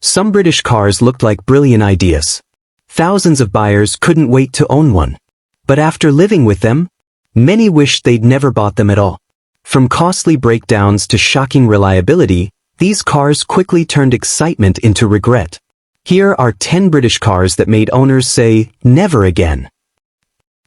Some British cars looked like brilliant ideas. Thousands of buyers couldn't wait to own one. But after living with them, many wished they'd never bought them at all. From costly breakdowns to shocking reliability, these cars quickly turned excitement into regret. Here are 10 British cars that made owners say, never again.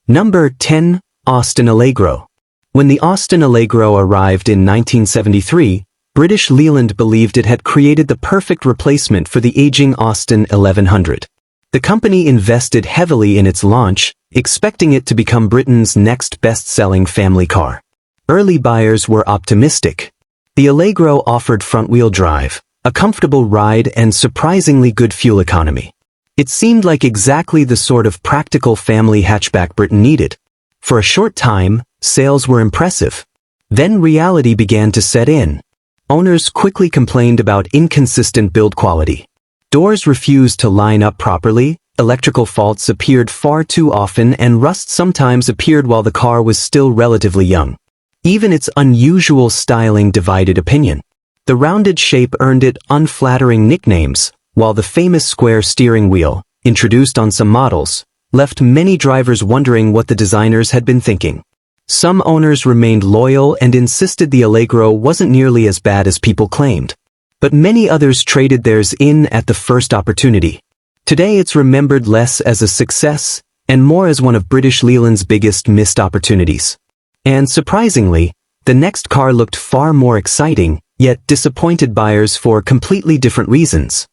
Number 10. Austin Allegro. When the Austin Allegro arrived in 1973, British Leyland believed it had created the perfect replacement for the aging Austin 1100. The company invested heavily in its launch, expecting it to become Britain's next best-selling family car. Early buyers were optimistic. The Allegro offered front-wheel drive, a comfortable ride and surprisingly good fuel economy. It seemed like exactly the sort of practical family hatchback Britain needed. For a short time, sales were impressive. Then reality began to set in. Owners quickly complained about inconsistent build quality. Doors refused to line up properly, electrical faults appeared far too often, and rust sometimes appeared while the car was still relatively young. Even its unusual styling divided opinion. The rounded shape earned it unflattering nicknames, while the famous square steering wheel, introduced on some models, left many drivers wondering what the designers had been thinking. Some owners remained loyal and insisted the Allegro wasn't nearly as bad as people claimed. But many others traded theirs in at the first opportunity. Today it's remembered less as a success, and more as one of British Leyland's biggest missed opportunities. And surprisingly, the next car looked far more exciting, yet disappointed buyers for completely different reasons.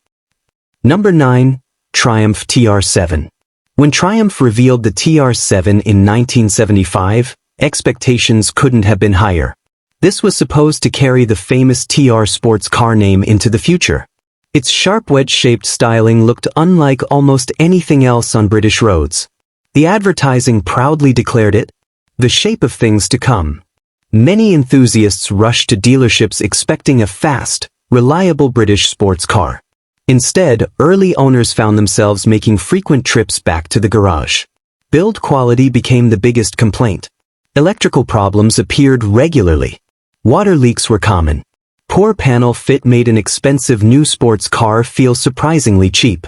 Number 9. Triumph TR7. When Triumph revealed the TR7 in 1975, expectations couldn't have been higher. This was supposed to carry the famous TR sports car name into the future. Its sharp wedge-shaped styling looked unlike almost anything else on British roads. The advertising proudly declared it the shape of things to come. Many enthusiasts rushed to dealerships expecting a fast, reliable British sports car. Instead, early owners found themselves making frequent trips back to the garage. Build quality became the biggest complaint. Electrical problems appeared regularly. Water leaks were common. Poor panel fit made an expensive new sports car feel surprisingly cheap.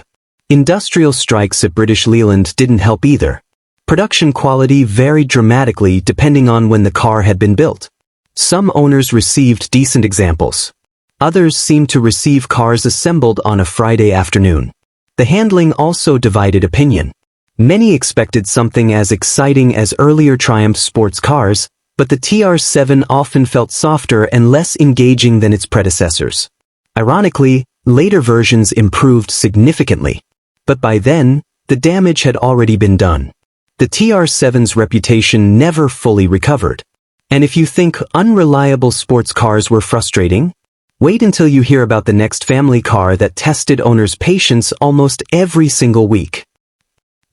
Industrial strikes at British Leyland didn't help either. Production quality varied dramatically depending on when the car had been built. Some owners received decent examples. Others seemed to receive cars assembled on a Friday afternoon. The handling also divided opinion. Many expected something as exciting as earlier Triumph sports cars, but the TR7 often felt softer and less engaging than its predecessors. Ironically, later versions improved significantly. But by then, the damage had already been done. The TR7's reputation never fully recovered. And if you think unreliable sports cars were frustrating, wait until you hear about the next family car that tested owners' patience almost every single week.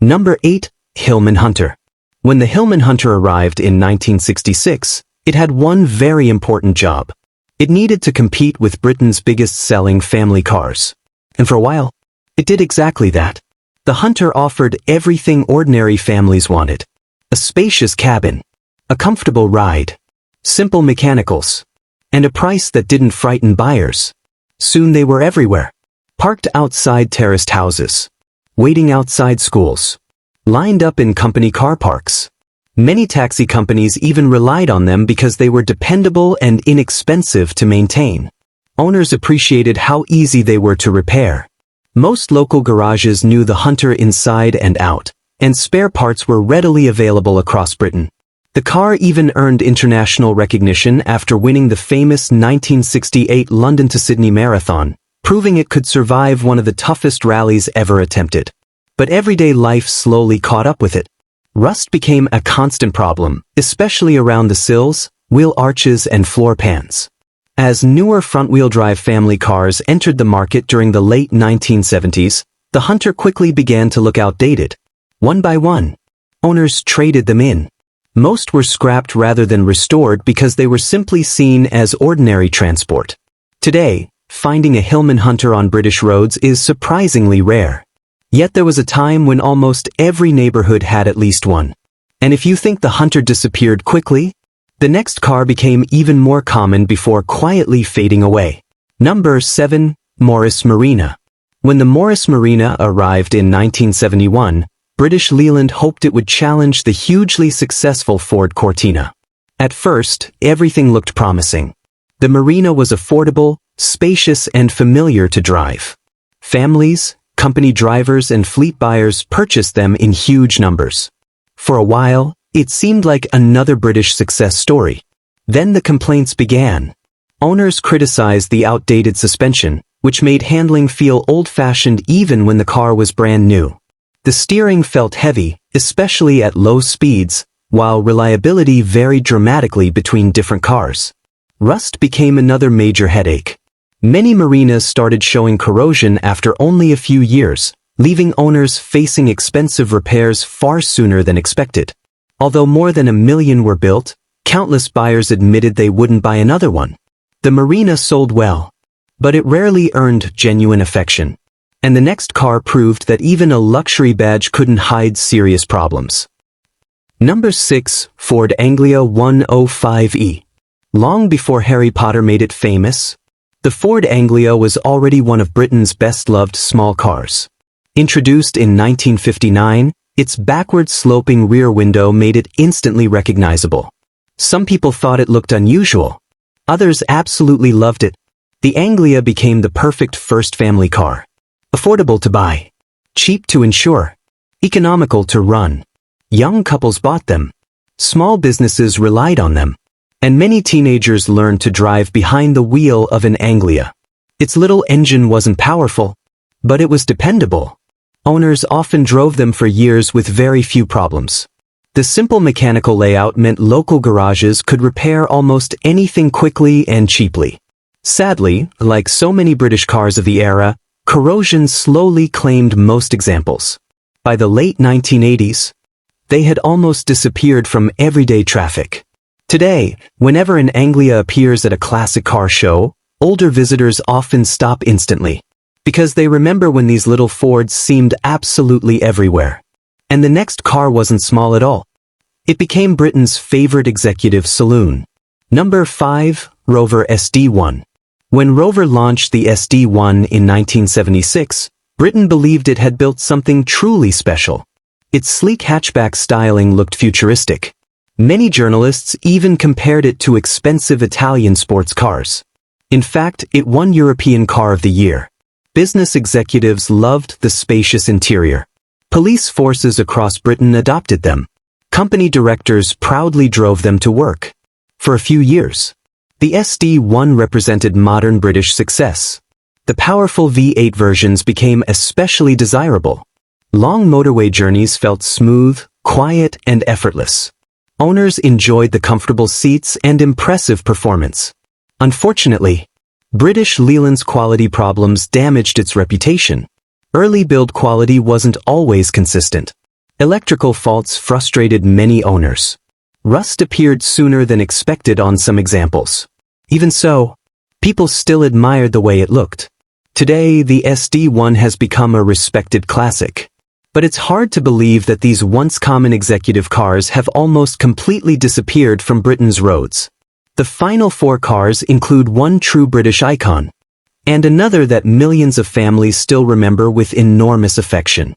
Number 8. Hillman Hunter. When the Hillman Hunter arrived in 1966, it had one very important job. It needed to compete with Britain's biggest-selling family cars. And for a while, it did exactly that. The Hunter offered everything ordinary families wanted. A spacious cabin, a comfortable ride, simple mechanicals, and a price that didn't frighten buyers. Soon they were everywhere. Parked outside terraced houses, waiting outside schools, lined up in company car parks. Many taxi companies even relied on them because they were dependable and inexpensive to maintain. Owners appreciated how easy they were to repair. Most local garages knew the Hunter inside and out, and spare parts were readily available across Britain. The car even earned international recognition after winning the famous 1968 London to Sydney Marathon, proving it could survive one of the toughest rallies ever attempted. But everyday life slowly caught up with it. Rust became a constant problem, especially around the sills, wheel arches and floor pans. As newer front-wheel drive family cars entered the market during the late 1970s, the Hunter quickly began to look outdated. One by one, owners traded them in. Most were scrapped rather than restored because they were simply seen as ordinary transport. Today, finding a Hillman Hunter on British roads is surprisingly rare. Yet there was a time when almost every neighborhood had at least one. And if you think the Hunter disappeared quickly, the next car became even more common before quietly fading away. Number 7. Morris Marina. When the Morris Marina arrived in 1971, British Leyland hoped it would challenge the hugely successful Ford Cortina. At first, everything looked promising. The Marina was affordable, spacious, and familiar to drive. Families, company drivers, and fleet buyers purchased them in huge numbers. For a while, it seemed like another British success story. Then the complaints began. Owners criticized the outdated suspension, which made handling feel old-fashioned even when the car was brand new. The steering felt heavy, especially at low speeds, while reliability varied dramatically between different cars. Rust became another major headache. Many Marinas started showing corrosion after only a few years, leaving owners facing expensive repairs far sooner than expected. Although more than 1 million were built, countless buyers admitted they wouldn't buy another one. The Marina sold well, but it rarely earned genuine affection. And the next car proved that even a luxury badge couldn't hide serious problems. Number 6. Ford Anglia 105e. Long before Harry Potter made it famous, the Ford Anglia was already one of Britain's best-loved small cars. Introduced in 1959, its backward-sloping rear window made it instantly recognizable. Some people thought it looked unusual. Others absolutely loved it. The Anglia became the perfect first family car. Affordable to buy, cheap to insure, economical to run. Young couples bought them. Small businesses relied on them. And many teenagers learned to drive behind the wheel of an Anglia. Its little engine wasn't powerful, but it was dependable. Owners often drove them for years with very few problems. The simple mechanical layout meant local garages could repair almost anything quickly and cheaply. Sadly, like so many British cars of the era, corrosion slowly claimed most examples. By the late 1980s, they had almost disappeared from everyday traffic. Today, whenever an Anglia appears at a classic car show, older visitors often stop instantly, because they remember when these little Fords seemed absolutely everywhere. And the next car wasn't small at all. It became Britain's favorite executive saloon. Number 5. Rover SD1. When Rover launched the SD1 in 1976, Britain believed it had built something truly special. Its sleek hatchback styling looked futuristic. Many journalists even compared it to expensive Italian sports cars. In fact, it won European Car of the Year. Business executives loved the spacious interior. Police forces across Britain adopted them. Company directors proudly drove them to work. For a few years, the SD1 represented modern British success. The powerful V8 versions became especially desirable. Long motorway journeys felt smooth, quiet, and effortless. Owners enjoyed the comfortable seats and impressive performance. Unfortunately, British Leyland's quality problems damaged its reputation. Early build quality wasn't always consistent. Electrical faults frustrated many owners. Rust appeared sooner than expected on some examples. Even so, people still admired the way it looked. Today, the SD1 has become a respected classic. But it's hard to believe that these once common executive cars have almost completely disappeared from Britain's roads. The final 4 cars include one true British icon, and another that millions of families still remember with enormous affection.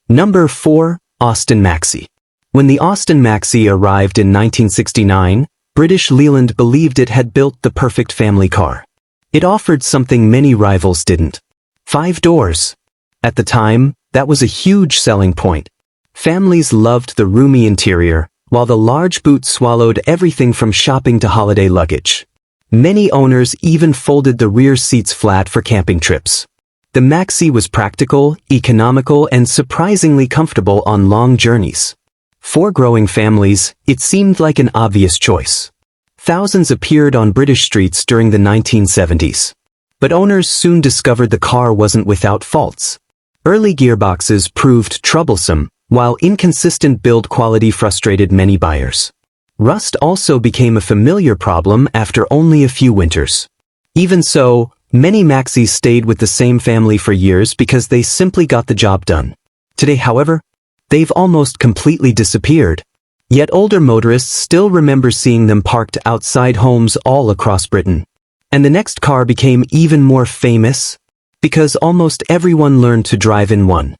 Number 4. Austin Maxi. When the Austin Maxi arrived in 1969, British Leyland believed it had built the perfect family car. It offered something many rivals didn't. 5 doors. At the time, that was a huge selling point. Families loved the roomy interior, while the large boot swallowed everything from shopping to holiday luggage. Many owners even folded the rear seats flat for camping trips. The Maxi was practical, economical, and surprisingly comfortable on long journeys. For growing families, it seemed like an obvious choice. Thousands appeared on British streets during the 1970s. But owners soon discovered the car wasn't without faults. Early gearboxes proved troublesome, while inconsistent build quality frustrated many buyers. Rust also became a familiar problem after only a few winters. Even so, many Maxis stayed with the same family for years because they simply got the job done. Today, however, they've almost completely disappeared. Yet older motorists still remember seeing them parked outside homes all across Britain. And the next car became even more famous. because almost everyone learned to drive in one.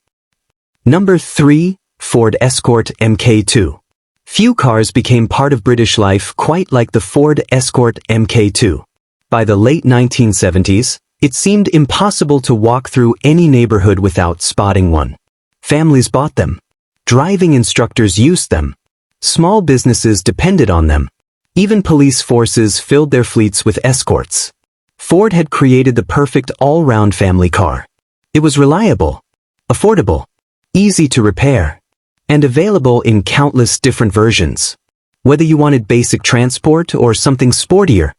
Number 3. Ford Escort Mk2. Few cars became part of British life quite like the Ford Escort Mk2. By the late 1970s, it seemed impossible to walk through any neighborhood without spotting one. Families bought them. Driving instructors used them. Small businesses depended on them. Even police forces filled their fleets with escorts. Ford had created the perfect all-round family car. It was reliable, affordable, easy to repair, and available in countless different versions. Whether you wanted basic transport or something sportier,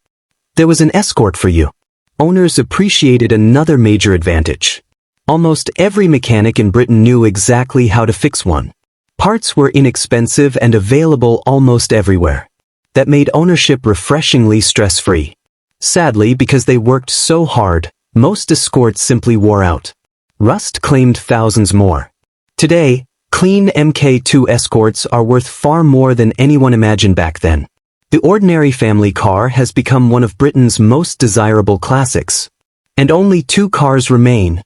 there was an Escort for you. Owners appreciated another major advantage. Almost every mechanic in Britain knew exactly how to fix one. Parts were inexpensive and available almost everywhere. That made ownership refreshingly stress-free. Sadly, because they worked so hard, most Escorts simply wore out. Rust claimed thousands more. Today, clean Mk2 Escorts are worth far more than anyone imagined back then. The ordinary family car has become one of Britain's most desirable classics. And only 2 cars remain,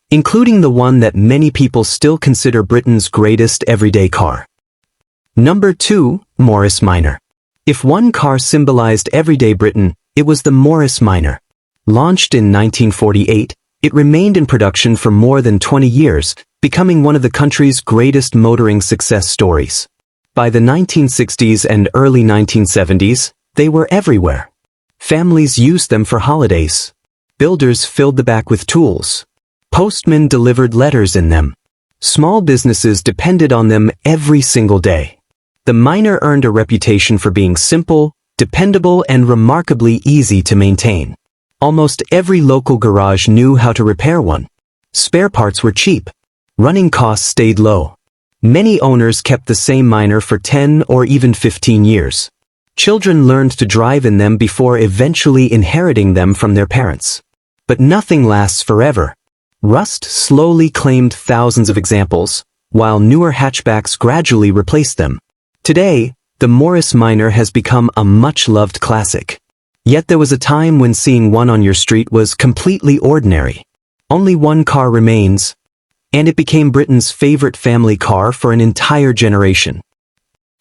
including the one that many people still consider Britain's greatest everyday car. Number 2. Morris Marina. If one car symbolized everyday Britain, it was the Morris Marina. Launched in 1948, it remained in production for more than 20 years, becoming one of the country's greatest motoring success stories. By the 1960s and early 1970s, they were everywhere. Families used them for holidays. Builders filled the back with tools. Postmen delivered letters in them. Small businesses depended on them every single day. The Marina earned a reputation for being simple, dependable, and remarkably easy to maintain. Almost every local garage knew how to repair one. Spare parts were cheap. Running costs stayed low. Many owners kept the same Marina for 10 or even 15 years. Children learned to drive in them before eventually inheriting them from their parents. But nothing lasts forever. Rust slowly claimed thousands of examples, while newer hatchbacks gradually replaced them. Today, the Morris Marina has become a much-loved classic. Yet there was a time when seeing one on your street was completely ordinary. Only one car remains, and it became Britain's favorite family car for an entire generation.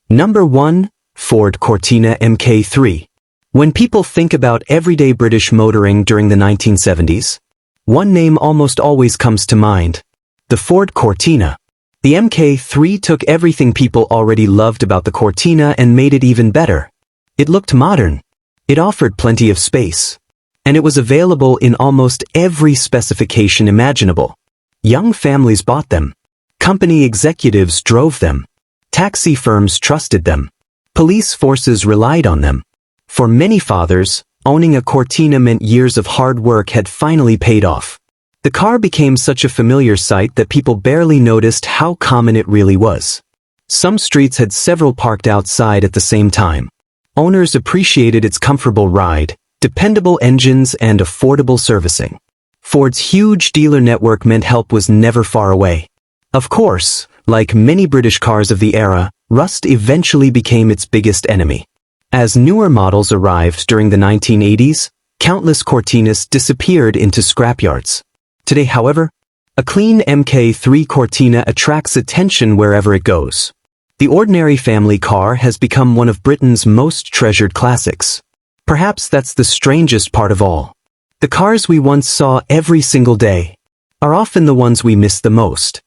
Number 1. Ford Cortina Mk3. When people think about everyday British motoring during the 1970s, one name almost always comes to mind: the Ford Cortina. The Mk3 took everything people already loved about the Cortina and made it even better. It looked modern. It offered plenty of space. And it was available in almost every specification imaginable. Young families bought them. Company executives drove them. Taxi firms trusted them. Police forces relied on them. For many fathers, owning a Cortina meant years of hard work had finally paid off. The car became such a familiar sight that people barely noticed how common it really was. Some streets had several parked outside at the same time. Owners appreciated its comfortable ride, dependable engines, and affordable servicing. Ford's huge dealer network meant help was never far away. Of course, like many British cars of the era, rust eventually became its biggest enemy. As newer models arrived during the 1980s, countless Cortinas disappeared into scrapyards. Today, however, a clean Mk3 Cortina attracts attention wherever it goes. The ordinary family car has become one of Britain's most treasured classics. Perhaps that's the strangest part of all. The cars we once saw every single day are often the ones we miss the most.